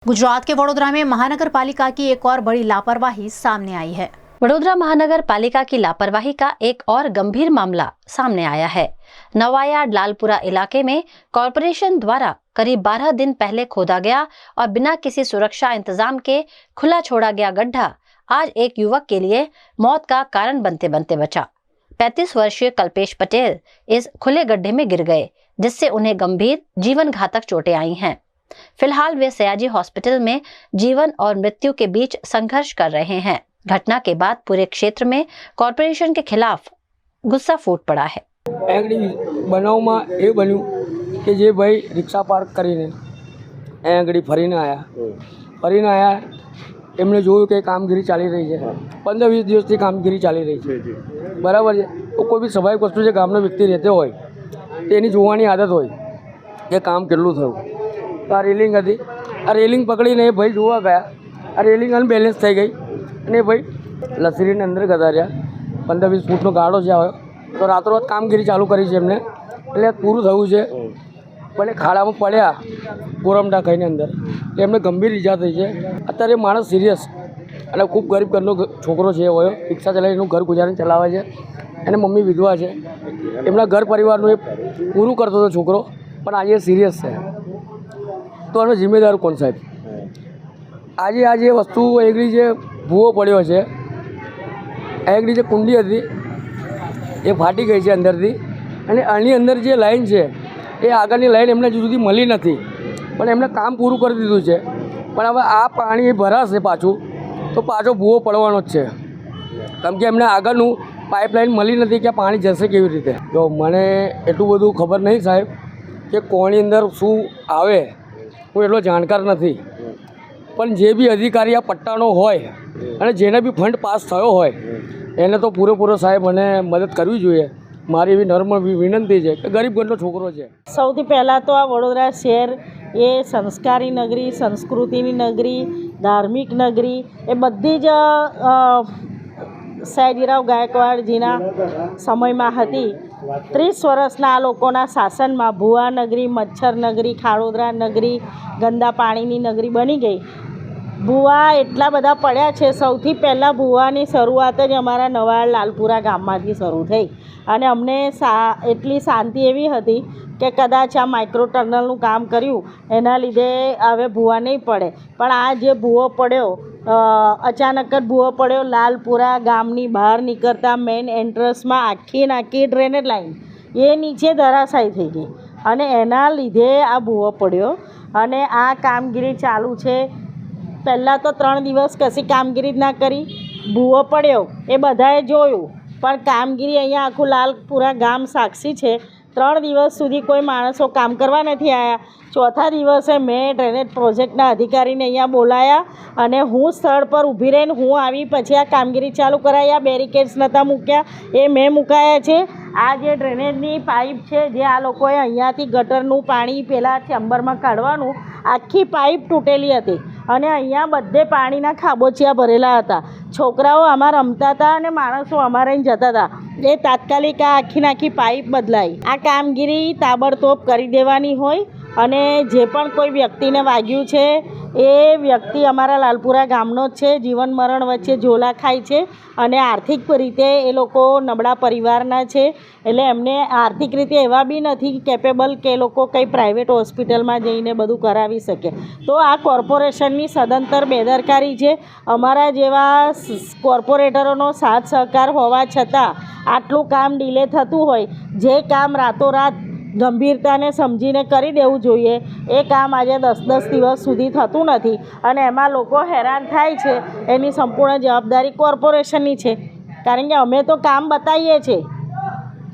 गुजरात के वडोदरा में महानगर पालिका की एक और बड़ी लापरवाही सामने आई है। वडोदरा महानगर पालिका की लापरवाही का एक और गंभीर मामला सामने आया है। नवायार्ड लालपुरा इलाके में कॉरपोरेशन द्वारा करीब 12 दिन पहले खोदा गया और बिना किसी सुरक्षा इंतजाम के खुला छोड़ा गया गड्ढा आज एक युवक के लिए मौत का कारण बनते बनते बचा। 35 वर्षीय कल्पेश पटेल इस खुले गड्ढे में गिर गए, जिससे उन्हें गंभीर जीवन घातक चोटें आई हैं। फिलहाल वे सयाजी हॉस्पिटल में जीवन और मृत्यु के बीच संघर्ष कर रहे हैं। घटना के बाद पूरे क्षेत्र में कॉर्पोरेशन के खिलाफ गुस्सा फूट पड़ा है। बनावમાં એ બન્યું કે જે ભાઈ રિક્ષા પાર્ક કરીને આગળ ફરીને આયા એમણે જોયું કે કામગીરી ચાલી રહી છે, 15-20 દિવસથી કામગીરી ચાલી રહી છે, બરાબર છે। તો કોઈ બી સ્વાભાવિક વસ્તુ જે ગામનો વ્યક્તિ રહેતો હોય તેની જોવાની આદત હોય કે કામ કેટલું થયું। તો આ રેલિંગ હતી, આ રેલિંગ પકડીને એ ભાઈ જોવા ગયા, આ રેલિંગ અનબેલેન્સ થઈ ગઈ અને એ ભાઈ લસરીની અંદર ગતા રહ્યા। 15-20 ફૂટનો ગાળો છે આવ્યો તો રાતોરાત કામગીરી ચાલુ કરી છે એમને, એટલે પૂરું થયું છે પણ એ ખાડામાં પડ્યા ગોરમડા ખાઈને અંદર, એટલે એમને ગંભીર ઈજા થઈ છે। અત્યારે માણસ સિરિયસ અને ખૂબ ગરીબ ઘરનો છોકરો છે, હોય રિક્ષા ચલાવીને ઘર ગુજારીને ચલાવે છે અને મમ્મી વિધવા છે, એમના ઘર પરિવારનું એ પૂરું કરતો હતો છોકરો, પણ આજે સિરિયસ છે। તો એનો જિમ્મેદાર કોણ સાહેબ? આજે વસ્તુ એકડી જે ભૂવો પડ્યો છે, એકડી જે કુંડી હતી એ ફાટી ગઈ છે અંદરથી, અને આની અંદર જે લાઈન છે એ આગળની લાઈન એમને હજુ સુધી મળી નથી, પણ એમને કામ પૂરું કરી દીધું છે। પણ હવે આ પાણી ભરાશે પાછું તો પાછો ભૂવો પડવાનો જ છે, કેમ કે એમને આગળનું પાઇપલાઇન મળી નથી કે પાણી જશે કેવી રીતે। તો મને એટલું બધું ખબર નહીં સાહેબ કે કોની અંદર શું આવે, હું એટલો જાણકાર નથી, પણ જે બી અધિકારી આ પટ્ટાનો હોય અને જેને બી ફંડ પાસ થયો હોય એને તો પૂરેપૂરો સાહેબ મને મદદ કરવી જોઈએ। મારી એવી નર્મ વિનંતી છે કે ગરીબ ઘરનો છોકરો છે। સૌથી પહેલાં તો આ વડોદરા શહેર એ સંસ્કારી નગરી, સંસ્કૃતિની નગરી, ધાર્મિક નગરી એ બધી જ સયાજીરાવ ગાયકવાડજીના સમયમાં હતી। 30 વર્ષના આ લોકોના શાસનમાં ભુવા નગરી, મચ્છર નગરી, ખાડોદરા નગરી, ગંદા પાણીની નગરી બની ગઈ। ભૂવા એટલા બધા પડ્યા છે। સૌથી પહેલાં ભૂવાની શરૂઆત જ અમારા નવાયાર્ડ લાલપુરા ગામમાંથી શરૂ થઈ, અને અમને એટલી શાંતિ એવી હતી કે કદાચ આ માઇક્રો ટનલનું કામ કર્યું એના લીધે હવે ભૂવા નહીં પડે, પણ આ જે ભૂવો પડ્યો અચાનક જ ભૂવો પડ્યો લાલપુરા ગામની બહાર નીકળતા મેઇન એન્ટ્રન્સમાં આખી ડ્રેનેજ લાઈન એ નીચે ધરાશાયી થઈ ગઈ, અને એના લીધે આ ભૂવો પડ્યો। અને આ કામગીરી ચાલુ છે। પહેલાં તો 3 દિવસ કશી કામગીરી જ ના કરી, ભૂવો પડ્યો એ બધાએ જોયું, પણ કામગીરી અહીંયા આખું લાલપુરા ગામ સાક્ષી છે। 3 દિવસ સુધી કોઈ માણસો કામ કરવા નથી આવ્યા। ચોથા દિવસે મેં ડ્રેનેજ પ્રોજેક્ટના અધિકારીને અહીંયા બોલાયા અને હું સ્થળ પર ઊભી રહીને હું આવી, પછી આ કામગીરી ચાલુ કરાવી। આ બેરિકેડ્સ નહોતા મૂક્યા, એ મેં મુકાયા છે। આ જે ડ્રેનેજની પાઇપ છે, જે આ લોકોએ અહીંયાથી ગટરનું પાણી પહેલાં ચેમ્બરમાં કાઢવાનું, આખી પાઇપ તૂટેલી હતી અને અહીંયા બધે પાણીના ખાબોચિયા ભરેલા હતા। છોકરાઓ આમાં રમતા હતા અને માણસો અમારે જતા હતા। એ તાત્કાલિક આ આખી પાઇપ બદલાઈ। આ કામગીરી તાબડતોબ કરી દેવાની હોય, અને જે પણ કોઈ વ્યક્તિને વાગ્યું છે એ વ્યક્તિ અમારા લાલપુરા ગામનો જ છે, જીવન મરણ વચ્ચે ઝોલા ખાય છે, અને આર્થિક રીતે એ લોકો નબળા પરિવારના છે, એટલે એમને આર્થિક રીતે એવા બી નથી કેપેબલ કે એ લોકો કંઈ પ્રાઇવેટ હોસ્પિટલમાં જઈને બધું કરાવી શકે। તો આ કોર્પોરેશનની સદંતર બેદરકારી છે। અમારા જેવા કોર્પોરેટરોનો સાથ સહકાર હોવા છતાં આટલું કામ ડિલે થતું હોય, જે કામ રાતોરાત ગંભીરતાને સમજીને કરી દેવું જોઈએ એ કામ આજે 10-10 દિવસ સુધી થતું નથી, અને એમાં લોકો હેરાન થાય છે। એની સંપૂર્ણ જવાબદારી કોર્પોરેશનની છે, કારણ કે અમે તો કામ બતાવીએ છીએ,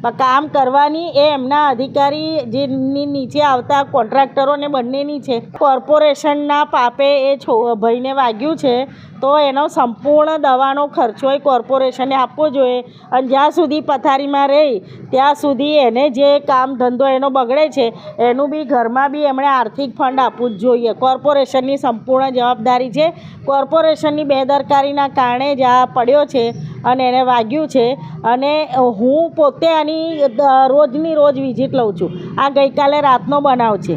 પણ કામ કરવાની એ એમના અધિકારી જેની નીચે આવતા કોન્ટ્રાક્ટરોને બંનેની છે। કોર્પોરેશનના પાપે એ ભાઈને વાગ્યું છે, તો એનો સંપૂર્ણ દવાનો ખર્ચો એ કોર્પોરેશને આપવો જોઈએ, અને જ્યાં સુધી પથારીમાં રહી ત્યાં સુધી એને જે કામ ધંધો એનો બગડે છે એનું બી ઘરમાં બી એમણે આર્થિક ફંડ આપવું જ જોઈએ। કોર્પોરેશનની સંપૂર્ણ જવાબદારી છે। કોર્પોરેશનની બેદરકારીના કારણે જ આ પડ્યો છે, અને એને વાગ્યું છે અને હું પોતે આની રોજની રોજ વિઝિટ લઉં છું. આ ગઈકાલે રાતનો બનાવ છે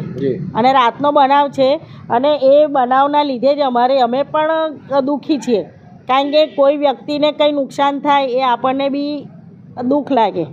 અને રાતનો બનાવ છે અને એ બનાવના લીધે જ અમે પણ દુઃખી છીએ, કારણ કે કોઈ વ્યક્તિને કંઈ નુકસાન થાય એ આપણને બી દુઃખ લાગે.